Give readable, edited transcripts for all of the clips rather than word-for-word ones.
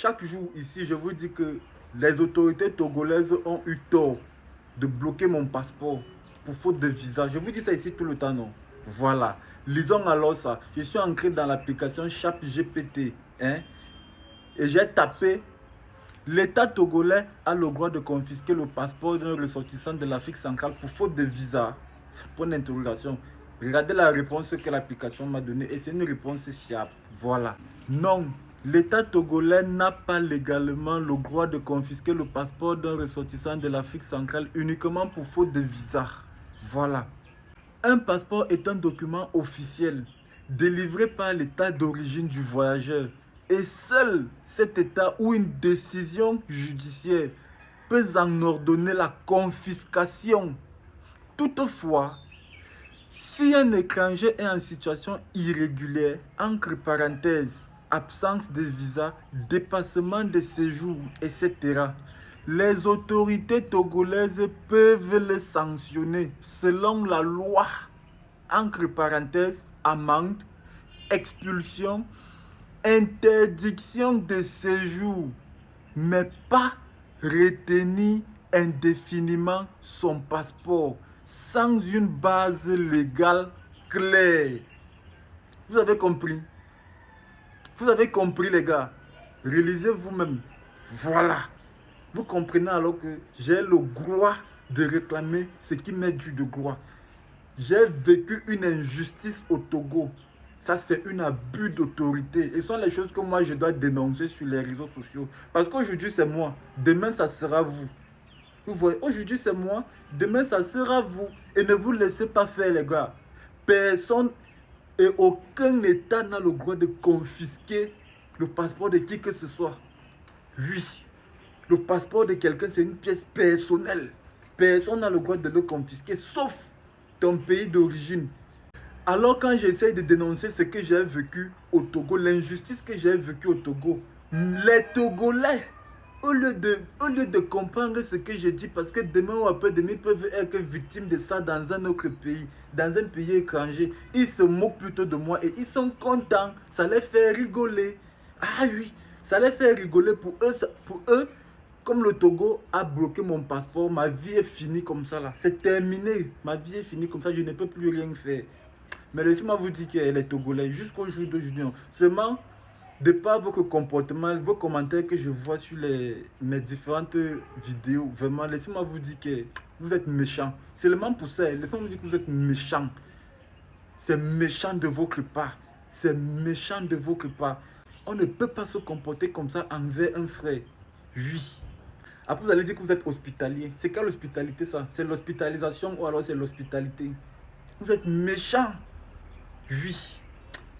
chaque jour ici, je vous dis que les autorités togolaises ont eu tort de bloquer mon passeport pour faute de visa. Je vous dis ça ici tout le temps, non? Voilà. Lisons alors ça. Je suis entré dans l'application ChatGPT, hein, et j'ai tapé: l'État togolais a le droit de confisquer le passeport d'un ressortissant de l'Afrique centrale pour faute de visa. Point d'interrogation. Regardez la réponse que l'application m'a donnée et c'est une réponse fiable. Voilà. Non, l'État togolais n'a pas légalement le droit de confisquer le passeport d'un ressortissant de l'Afrique centrale uniquement pour faute de visa. Voilà. Un passeport est un document officiel délivré par l'État d'origine du voyageur. Et seul cet État ou une décision judiciaire peut en ordonner la confiscation. Toutefois, si un étranger est en situation irrégulière, entre parenthèses, absence de visa, dépassement de séjour, etc., les autorités togolaises peuvent le sanctionner selon la loi, entre parenthèses, amende, expulsion, interdiction de séjour, mais pas retenir indéfiniment son passeport sans une base légale claire. Vous avez compris? Vous avez compris, les gars? Réalisez vous-même. Voilà. Vous comprenez alors que j'ai le droit de réclamer ce qui m'est dû de droit. J'ai vécu une injustice au Togo. Ça, c'est un abus d'autorité. Et ce sont les choses que moi, je dois dénoncer sur les réseaux sociaux. Parce qu'aujourd'hui, c'est moi. Demain, ça sera vous. Vous voyez, aujourd'hui, c'est moi. Demain, ça sera vous. Et ne vous laissez pas faire, les gars. Personne et aucun État n'a le droit de confisquer le passeport de qui que ce soit. Oui. Le passeport de quelqu'un, c'est une pièce personnelle. Personne n'a le droit de le confisquer, sauf ton pays d'origine. Alors quand j'essaie de dénoncer ce que j'ai vécu au Togo, l'injustice que j'ai vécue au Togo, les Togolais, au lieu de comprendre ce que je dis, parce que demain ou après-demain, ils peuvent être victimes de ça dans un autre pays, dans un pays étranger, ils se moquent plutôt de moi et ils sont contents, ça les fait rigoler. Ah oui, ça les fait rigoler pour eux. Comme le Togo a bloqué mon passeport, ma vie est finie comme ça là. C'est terminé. Ma vie est finie comme ça, je ne peux plus rien faire. Mais laissez-moi vous dire que les Togolais, jusqu'au jour d'aujourd'hui, seulement de par votre comportement, vos commentaires que je vois sur mes différentes vidéos, vraiment, laissez-moi vous dire que vous êtes méchants. Seulement pour ça, laissez-moi vous dire que vous êtes méchants. C'est méchant de votre part. C'est méchant de votre part. On ne peut pas se comporter comme ça envers un frère. Oui. Après, vous allez dire que vous êtes hospitalier. C'est quelle hospitalité ça? C'est l'hospitalisation ou alors c'est l'hospitalité? Vous êtes méchant. Oui.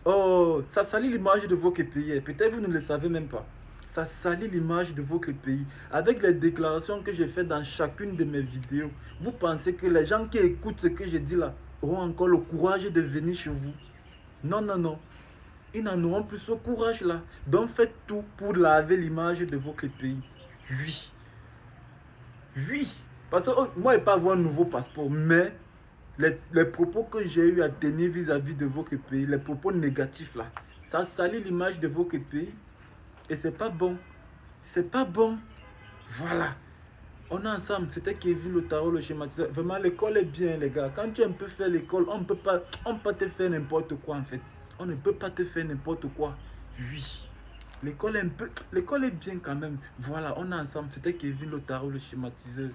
Oh, ça salit l'image de votre pays. Peut-être vous ne le savez même pas. Ça salit l'image de votre pays. Avec les déclarations que j'ai faites dans chacune de mes vidéos, vous pensez que les gens qui écoutent ce que je dis là auront encore le courage de venir chez vous? Non, non, non. Ils n'en auront plus ce courage là. Donc faites tout pour laver l'image de votre pays. Oui. Oui. Parce que moi, je ne peux pas avoir un nouveau passeport, mais les propos que j'ai eu à tenir vis-à-vis de votre pays, les propos négatifs là, ça salit l'image de votre pays et c'est pas bon. C'est pas bon. Voilà. On est ensemble. C'était Kevin Lotaro, le schématiseur. Vraiment, l'école est bien, les gars. Quand tu peux faire l'école, on ne peut pas te faire n'importe quoi en fait. On ne peut pas te faire n'importe quoi. Oui. L'école est bien quand même. Voilà, on est ensemble. C'était Kevin Lotaro, le schématiseur.